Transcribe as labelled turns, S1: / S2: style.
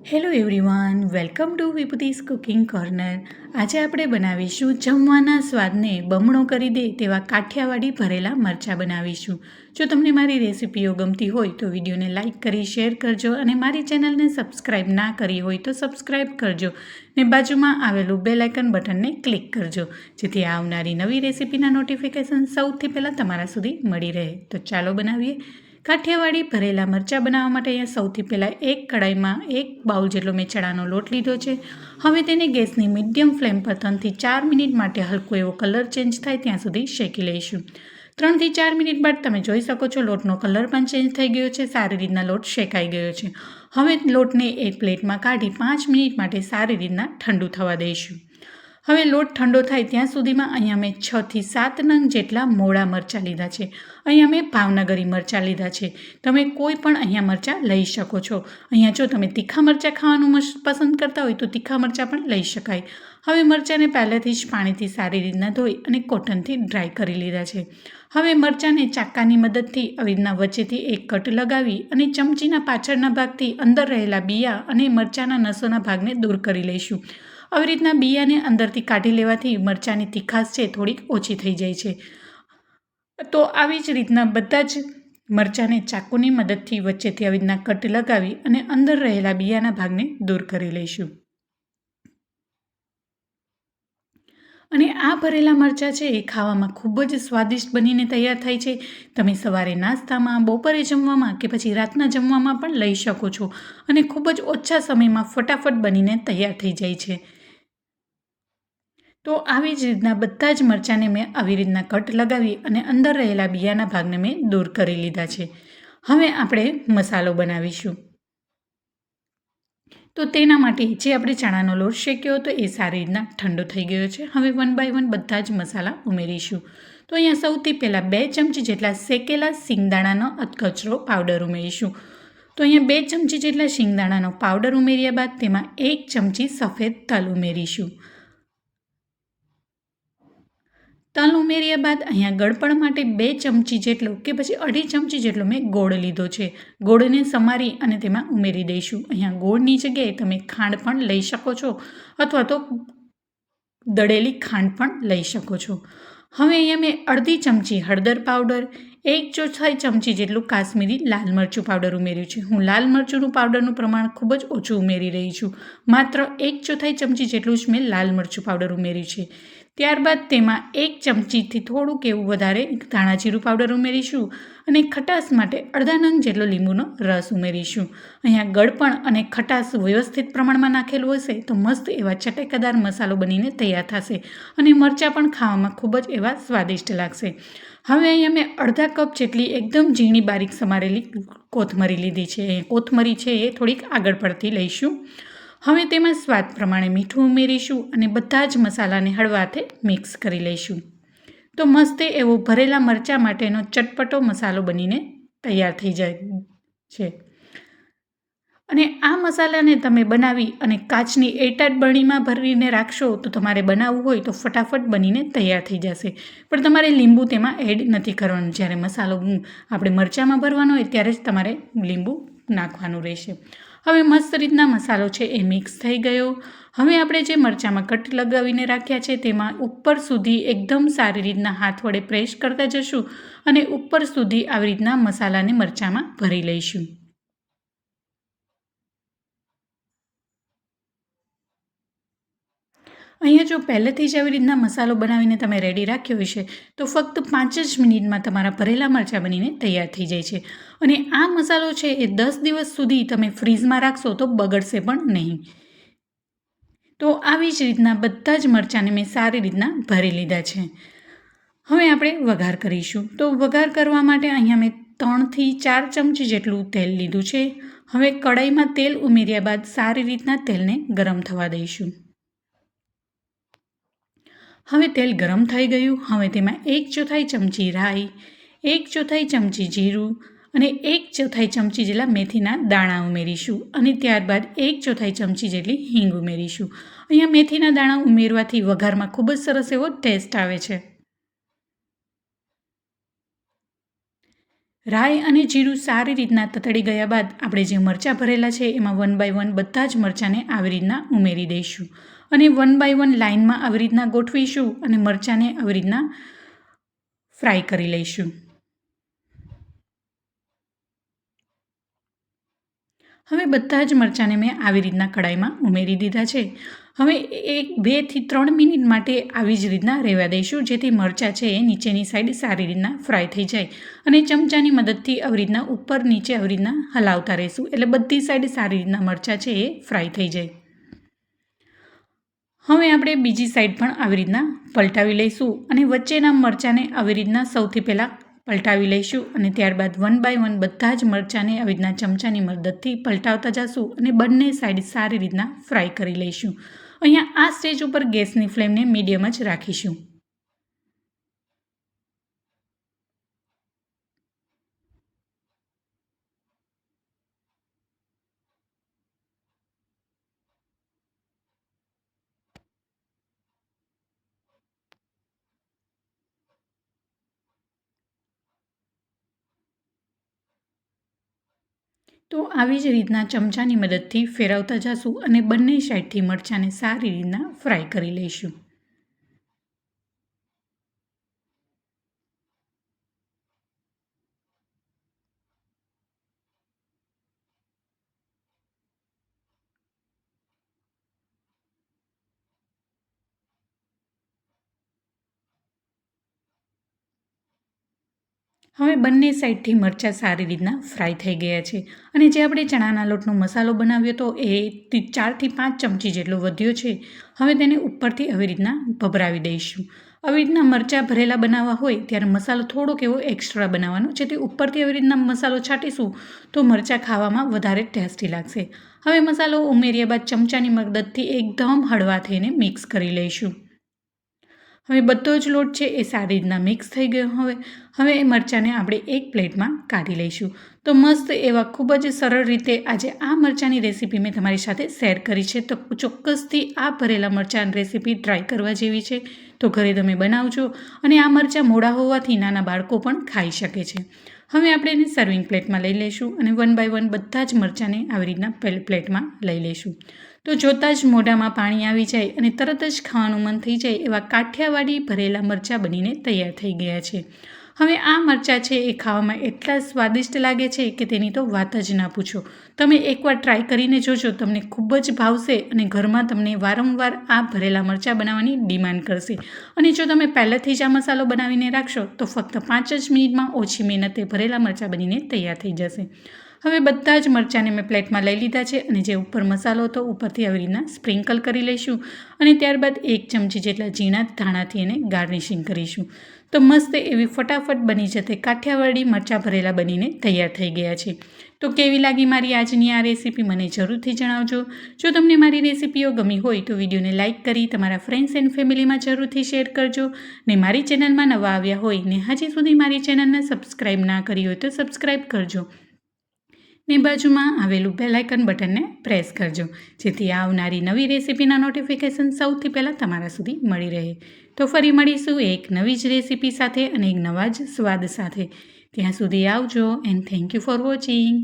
S1: Hello everyone, welcome to વિભૂતિસ cooking corner. આજે આપણે બનાવીશું જમવાના સ્વાદને બમણો કરી દે તેવા કાઠિયાવાડી ભરેલા મરચાં બનાવીશું. જો તમને મારી રેસિપીઓ ગમતી હોય તો વિડીયોને લાઇક કરી શેર કરજો અને મારી ચેનલને સબસ્ક્રાઈબ ના કરી હોય તો સબસ્ક્રાઈબ કરજો ને બાજુમાં આવેલું બેલ આઇકન બટનને ક્લિક કરજો જેથી આવનારી નવી રેસિપીના નોટિફિકેશન સૌથી પહેલાં તમારા સુધી મળી રહે. તો ચાલો બનાવીએ. કાઠિયાવાડી ભરેલા મરચાં બનાવવા માટે અહીંયા સૌથી પહેલાં એક કડાઈમાં 1 બાઉલ જેટલો મેં ચણાનો લોટ લીધો છે. હવે તેને ગેસની મીડિયમ ફ્લેમ પર 3 થી 4 મિનિટ માટે હલકો એવો કલર ચેન્જ થાય ત્યાં સુધી શેકી લઈશું. 3 થી 4 મિનિટ બાદ તમે જોઈ શકો છો લોટનો કલર પણ ચેન્જ થઈ ગયો છે, સારી રીતના લોટ શેકાઈ ગયો છે. હવે લોટને એક પ્લેટમાં કાઢી 5 મિનિટ માટે સારી રીતના ઠંડુ થવા દઈશું. હવે લોટ ઠંડો થાય ત્યાં સુધીમાં અહીંયા મેં 6 થી 7 નંગ જેટલા મોળા મરચાં લીધા છે. અહીંયા મેં ભાવનગરી મરચાં લીધા છે. તમે કોઈ પણ અહીંયા મરચાં લઈ શકો છો. અહીંયા જો તમે તીખા મરચાં ખાવાનું પસંદ કરતા હોય તો તીખા મરચાં પણ લઈ શકાય. હવે મરચાંને પહેલેથી જ પાણીથી સારી રીતના ધોઈ અને કોટનથી ડ્રાય કરી લીધા છે. હવે મરચાંને ચાકાની મદદથી આવી રીતના વચ્ચેથી એક કટ લગાવી અને ચમચીના પાછળના ભાગથી અંદર રહેલા બિયા અને મરચાંના નસોના ભાગને દૂર કરી લઈશું. આવી રીતના બિયાને અંદરથી કાઢી લેવાથી મરચાંની તીખાશ છે થોડીક ઓછી થઈ જાય છે. તો આવી જ રીતના બધા જ મરચાંને ચાકુની મદદથી વચ્ચેથી આવી રીતના કટ લગાવી અને અંદર રહેલા બિયાના ભાગને દૂર કરી લઈશું. અને આ ભરેલા મરચાં છે એ ખાવામાં ખૂબ જ સ્વાદિષ્ટ બનીને તૈયાર થાય છે. તમે સવારે નાસ્તામાં, બપોરે જમવામાં કે પછી રાતના જમવામાં પણ લઈ શકો છો અને ખૂબ જ ઓછા સમયમાં ફટાફટ બનીને તૈયાર થઈ જાય છે. તો આવી જ રીતના બધા જ મરચાંને મેં આવી રીતના કટ લગાવી અને અંદર રહેલા બિયાના ભાગને મેં દૂર કરી લીધા છે. હવે આપણે મસાલો બનાવીશું. તો તેના માટે જે આપણે ચણાનો લોટ શેક્યો હતો એ સારી રીતના ઠંડો થઈ ગયો છે. હવે 1 બાય 1 બધા જ મસાલા ઉમેરીશું. તો અહીંયા સૌથી પહેલાં 2 ચમચી જેટલા શેકેલા સિંગદાણાનો અધકચરો પાવડર ઉમેરીશું. તો અહીંયા 2 ચમચી જેટલા સિંગદાણાનો પાવડર ઉમેર્યા બાદ તેમાં 1 ચમચી સફેદ તલ ઉમેરીશું. તલ ઉમેર્યા બાદ અહીંયા ગળપણ માટે 2 ચમચી જેટલો કે પછી 2.5 ચમચી જેટલો મેં ગોળ લીધો છે. ગોળને સમારી અને તેમાં ઉમેરી દઈશું. અહીંયા ગોળની જગ્યાએ તમે ખાંડ પણ લઈ શકો છો અથવા તો દળેલી ખાંડ પણ લઈ શકો છો. હવે અહીંયા મેં 1/2 ચમચી હળદર પાવડર, 1/4 ચમચી જેટલું કાશ્મીરી લાલ મરચું પાવડર ઉમેર્યું છે. હું લાલ મરચુંનું પાવડરનું પ્રમાણ ખૂબ જ ઓછું ઉમેરી રહી છું. માત્ર 1/4 ચમચી જેટલું જ મેં લાલ મરચું પાવડર ઉમેર્યું છે. ત્યારબાદ તેમાં 1 ચમચીથી થોડુંક એવું વધારે ધાણા જીરું પાવડર ઉમેરીશું અને ખટાશ માટે અડધા નંગ જેટલો લીંબુનો રસ ઉમેરીશું. અહીંયા ગળપણ અને ખટાશ વ્યવસ્થિત પ્રમાણમાં નાખેલું હશે તો મસ્ત એવા ચટેકદાર મસાલો બનીને તૈયાર થશે અને મરચાં પણ ખાવામાં ખૂબ જ એવા સ્વાદિષ્ટ લાગશે. હવે અહીંયા મેં અડધા કપ જેટલી એકદમ ઝીણી બારીક સમારેલી કોથમરી લીધી છે. કોથમરી છે એ થોડીક આગળ પડતી લઈશું. હવે તેમાં સ્વાદ પ્રમાણે મીઠું ઉમેરીશું અને બધા જ મસાલાને હળવા હાથે મિક્સ કરી લઈશું. તો મસ્ત એવો ભરેલા મરચાં માટેનો ચટપટો મસાલો બનીને તૈયાર થઈ જાય છે. અને આ મસાલાને તમે બનાવી અને કાચની એરટાઇટ બરણીમાં ભરીને રાખશો તો તમારે બનાવવું હોય તો ફટાફટ બનીને તૈયાર થઈ જશે. પણ તમારે લીંબુ તેમાં એડ નથી કરવાનું. જ્યારે મસાલો આપણે મરચાંમાં ભરવાનો હોય ત્યારે જ તમારે લીંબુ નાખવાનું રહેશે. હવે મસ્ત રીતના મસાલો છે એ મિક્સ થઈ ગયો. હવે આપણે જે મરચાંમાં કટ લગાવીને રાખ્યા છે તેમાં ઉપર સુધી એકદમ સારી રીતના હાથ વડે પ્રેસ કરતા જશું અને ઉપર સુધી આવી રીતના મસાલાને મરચાંમાં ભરી લઈશું. અહીંયા જો પહેલેથી જ આવી રીતના મસાલો બનાવીને તમે રેડી રાખ્યો હશે તો ફક્ત 5 જ મિનિટમાં તમારા ભરેલા મરચાં બનીને તૈયાર થઈ જાય છે. અને આ મસાલો છે એ 10 દિવસ સુધી તમે ફ્રીઝમાં રાખશો તો બગડશે પણ નહીં. તો આવી જ રીતના બધા જ મરચાંને મેં સારી રીતના ભરી લીધા છે. હવે આપણે વઘાર કરીશું. તો વઘાર કરવા માટે અહીંયા મેં 3 થી 4 ચમચી જેટલું તેલ લીધું છે. હવે કડાઈમાં તેલ ઉમેર્યા બાદ સારી રીતના તેલને ગરમ થવા દઈશું. હવે તેલ ગરમ થઈ ગયું. હવે તેમાં 1/4 ચમચી રાઈ, 1/4 ચમચી જીરું અને 1/4 ચમચી જેટલા મેથીના દાણા ઉમેરીશું અને ત્યારબાદ 1/4 ચમચી જેટલી હિંગ ઉમેરીશું. અહીંયા મેથીના દાણા ઉમેરવાથી વઘારમાં ખૂબ જ સરસ એવો ટેસ્ટ આવે છે. રાઈ અને જીરું સારી રીતના તતડી ગયા બાદ આપણે જે મરચાં ભરેલા છે એમાં 1 બાય 1 બધા જ મરચાંને આવી રીતના ઉમેરી દઈશું અને 1 બાય 1 લાઇનમાં આવી રીતના ગોઠવીશું અને મરચાંને આવી રીતના ફ્રાય કરી લઈશું. હવે બધા જ મરચાંને મેં આવી રીતના કડાઈમાં ઉમેરી દીધા છે. હવે 2 થી 3 મિનિટ માટે આવી જ રીતના રહેવા દઈશું, જેથી મરચાં છે એ નીચેની સાઈડ સારી રીતના ફ્રાય થઈ જાય અને ચમચાની મદદથી આવી રીતના ઉપર નીચે આવી રીતના હલાવતા રહીશું, એટલે બધી સાઈડ સારી રીતના મરચાં છે એ ફ્રાય થઈ જાય. હવે આપણે બીજી સાઈડ પણ આવી રીતના પલટાવી લઈશું અને વચ્ચેના મરચાંને આવી રીતના સૌથી પહેલાં પલટાવી લઈશું અને ત્યારબાદ 1 બાય 1 બધા જ મરચાંને આવી રીતના ચમચાની મદદથી પલટાવતા જશું અને બંને સાઈડ સારી રીતના ફ્રાય કરી લઈશું. અહીંયા આ સ્ટેજ ઉપર ગેસની ફ્લેમને મીડિયમ જ રાખીશું. તો આવી જ રીતના ચમચાની મદદથી ફેરવતા જશું અને બંને સાઈડથી મરચાંને સારી રીતના ફ્રાય કરી લઈશું. હવે બંને સાઈડથી મરચાં સારી રીતના ફ્રાય થઈ ગયા છે અને જે આપણે ચણાના લોટનો મસાલો બનાવ્યો હતો એ 4 થી 5 ચમચી જેટલો વધ્યો છે. હવે તેને ઉપરથી આવી રીતના ભભરાવી દઈશું. આવી રીતના મરચાં ભરેલા બનાવવા હોય ત્યારે મસાલો થોડોક એવો એક્સ્ટ્રા બનાવવાનો, જેથી ઉપરથી આવી રીતના મસાલો છાંટીશું તો મરચાં ખાવામાં વધારે ટેસ્ટી લાગશે. હવે મસાલો ઉમેર્યા બાદ ચમચાની મદદથી એકદમ હળવા થઈને મિક્સ કરી લઈશું. હવે બધો જ લોટ છે એ સારી રીતના મિક્સ થઈ ગયો. હવે એ મરચાંને આપણે એક પ્લેટમાં કાઢી લઈશું. તો મસ્ત એવા ખૂબ જ સરળ રીતે આજે આ મરચાંની રેસીપી મેં તમારી સાથે શેર કરી છે. તો ચોક્કસથી આ ભરેલા મરચાંની રેસીપી ટ્રાય કરવા જેવી છે. તો ઘરે તમે બનાવજો અને આ મરચાં મોડા હોવાથી નાના બાળકો પણ ખાઈ શકે છે. હવે આપણે એને સર્વિંગ પ્લેટમાં લઈ લઈશું અને 1 બાય 1 બધા જ મરચાંને આવી રીતના પ્લેટમાં લઈ લઈશું. તો જોતાં જ મોઢામાં પાણી આવી જાય અને તરત જ ખાવાનું મન થઈ જાય એવા કાઠિયાવાડી ભરેલા મરચાં બનીને તૈયાર થઈ ગયા છે. હવે આ મરચાં છે એ ખાવામાં એટલા સ્વાદિષ્ટ લાગે છે કે તેની તો વાત જ ના પૂછો. તમે એકવાર ટ્રાય કરીને જોજો, તમને ખૂબ જ ભાવશે અને ઘરમાં તમને વારંવાર આ ભરેલા મરચાં બનાવવાની ડિમાન્ડ કરશે. અને જો તમે પહેલેથી જ આ મસાલો બનાવીને રાખશો તો ફક્ત 5 જ મિનિટમાં ઓછી મહેનતે ભરેલા મરચાં બનીને તૈયાર થઈ જશે. હવે બધા જ મરચાંને મેં પ્લેટમાં લઈ લીધા છે અને જે ઉપર મસાલો હતો ઉપરથી આવી રીતના સ્પ્રિંકલ કરી લઈશું અને ત્યારબાદ 1 ચમચી જેટલા ઝીણા ધાણાથી એને ગાર્નિશિંગ કરીશું. તો મસ્ત એવી ફટાફટ બની જતે કાઠિયાવાડી મરચાં ભરેલા બનીને તૈયાર થઈ ગયા છે. તો કેવી લાગી મારી આજની આ રેસીપી મને જરૂરથી જણાવજો. જો તમને મારી રેસીપીઓ ગમી હોય તો વિડીયોને લાઇક કરી તમારા ફ્રેન્ડ્સ એન્ડ ફેમિલીમાં જરૂરથી શેર કરજો. ને મારી ચેનલમાં નવા આવ્યા હોય ને હજી સુધી મારી ચેનલને સબસ્ક્રાઈબ ના કરી હોય તો સબસ્ક્રાઈબ કરજો. ને બાજુમાં આવેલું બેલ આઇકન બટનને પ્રેસ કરજો, જેથી આવનારી નવી રેસીપીના નોટિફિકેશન સૌથી પહેલાં તમારા સુધી મળી રહે. તો ફરી મળીશું એક નવી જ રેસીપી સાથે અને એક નવા જ સ્વાદ સાથે. ત્યાં સુધી આવજો and thank you for watching.